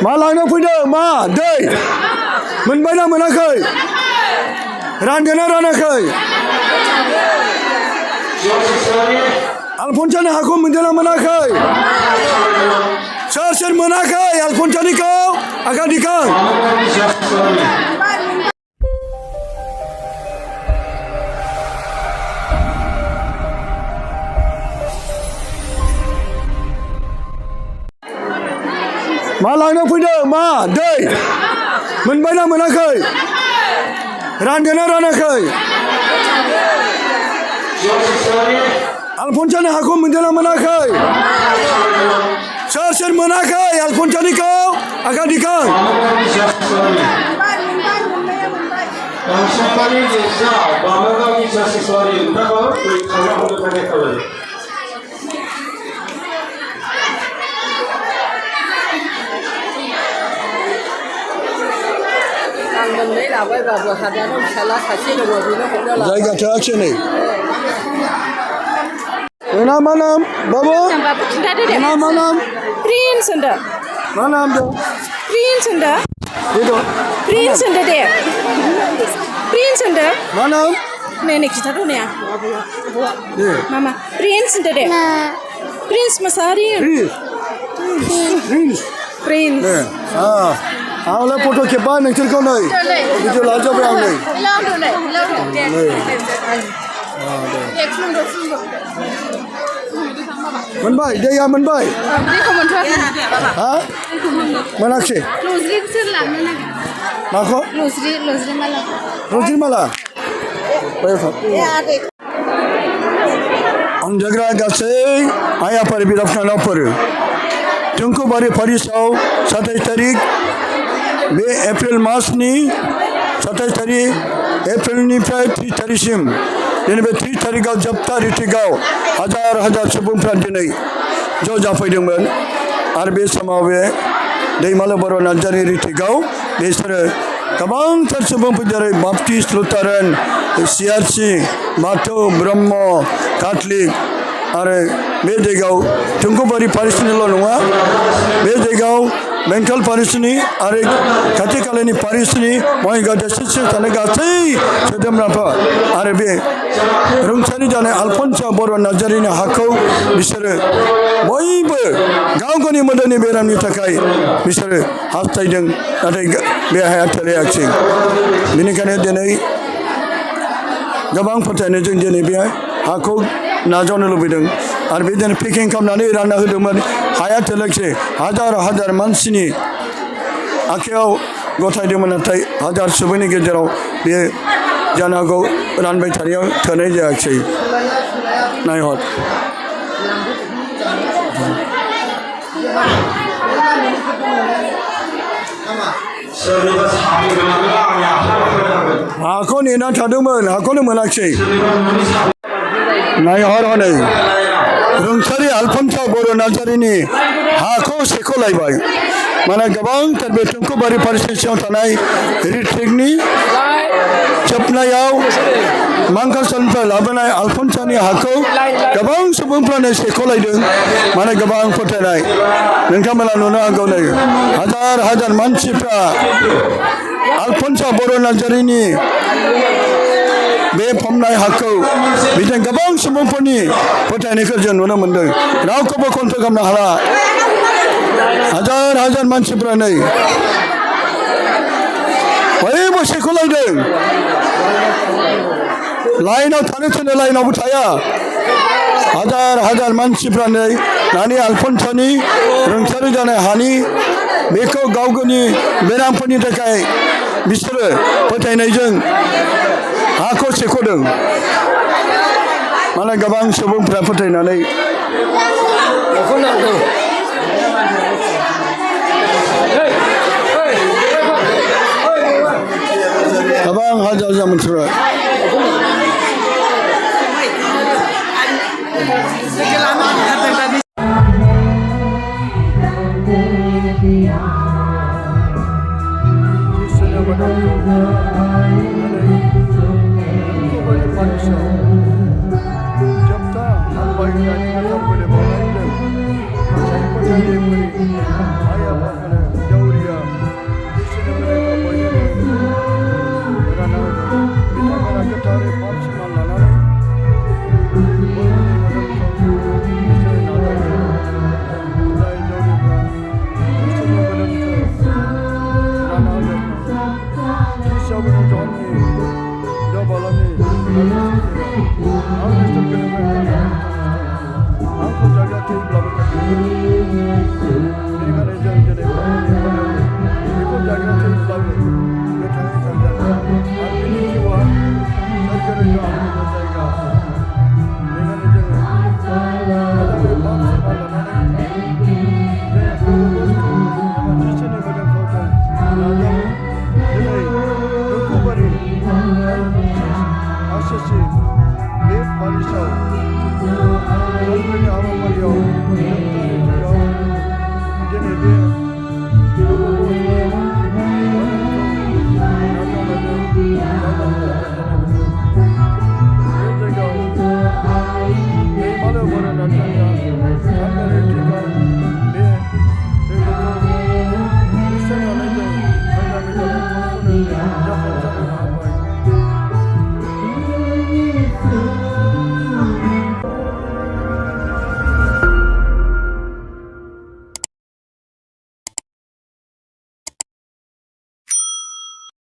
मा लांनो फैदों मा दै मोनबायना मोनाखै रानदोंना रानाखै आलफनसानि हाखौ मोनदोंना मोनाखै सोर सोर मोनाखै आलफनसानिखौ आखाइ दिखां मा लांनो फैदों मा दै मोनबायना मोनाखै रानदोंना रानाखै आलफनसानि हाखौ मोनदोंना मोनाखै सोर सोर मोनाखै आलफनसानिखौ आखाइ दिखां जायगा थोआखिसै नै नोंना मा नाम बाबु नोंना मा नाम प्रिन्स होनदो मा नाम दं प्रिन्स होनदो प्रिन्स होनदो दे प्रिन्स होनदो मा नाम नै नै खिथाद' ने दे मामा प्रिन्स होनदो दे प्रिन्स मोसाहारि प्रिन्स प्रिन्स आंलाय फट' खेबबाय नोंसोरखौ नै भिडिअ लाजोब्बाय आं नै मोनबाय दैया मोनबाय हा मोनाखिसै माखौ लज्रि माला अनजाग्रा गासै आइ आफा बिदा फंबायफोर टुंकुबारि पारिसआव 27 तारिख बे एप्रिल मासनि 27 तारिख एप्रिलनिफ्राय 3 तारिखसिम दिनै बे 3 तारिखआव जोबथा रिट्रिटआव हाजार हाजार सुबुंफ्रा दिनै ज' जाफैदोंमोन आरो बे समाव बे दैमालु बर' नार्जारि रिट्रिटआव बिसोरो गोबांथार सुबुंफोर जेरै बाप्टिस्ट लुथारान CRC बाथौ ब्रह्म काथलिक आरो बे जायगायाव टुंकुबारि पारिसनिल' नङा बे जायगायाव बेंटल पारिसनि आरो खाथि खालानि पारिसनि बङाइगाव डिस्ट्रिक्टसिम थानाय गासै सोद्रोमाफोर आरो बे रुंसारि जानाय आलफनसा बर' नार्जारिनि हाखौ बिसोरो बयबो गाव गावनि मोदोमनि बेरामनि थाखाय बिसोरो हास्थायदों नाथाय बे हाया थोलायाखिसै बेनिखायनो दिनै गोबां फोथायनायजों दिनै बे हाखौ नाजावनो लुबैदों आरो बिदिनो पेकिं खालामनानै रानना होदोंमोन हाया थोलायाखिसै हाजार हाजार मानसिनि आखायाव गथायदोंमोन नाथाय हाजार सुबुंनि गेजेराव बे जानो हागौ रानबाय थानायाव थोनाय जायाखिसै नायहर हाखौ नेना थादोंमोन हाखौनो मोनाखिसै नायहर हनै रुंसारि आलफनसा बर' नार्जारिनि हाखौ सेख'लायबाय माने गोबांथार बे टुंकुबारि पारिसनि सिङाव थानाय रिट्रिटनि जोबनायाव मांकासनिफ्राय लाबोनाय आलफनसानि हाखौ गोबां सुबुंफ्रानो सेख'लायदों माने गोबां फोथायनाय नोंथांमोना नुनो हागौ नै हाजार हाजार मानसिफ्रा आलफनसा बर' नार्जारिनि बे फमनाय हाखौ बिदिनो गोबां सुबुंफोरनि फोथायनायखौ जों नुनो मोन्दों रावखौबो कन्ट्रल खालामनो हाला हाजार हाजार मानसिफ्रा नै बयबो सेख'लायदों लाइनाव थानो थिननो लाइनावबो थाया हाजार हाजार मानसिफ्रा नै नानि आलफनसानि रुंसारि जानाय हानि बेखौ गाव गावनि बेरामफोरनि थाखाय बिसोरो फोथायनायजों हाखौ सेख'दों माने गोबां सुबुंफ्रा फोथायनानै गोबां हाजार हाजार मानसिफ्रा जोबथा हामबाय होननानै गोथार बोलि बावनायजों आइ आफाफोरनो दौरि Thank you.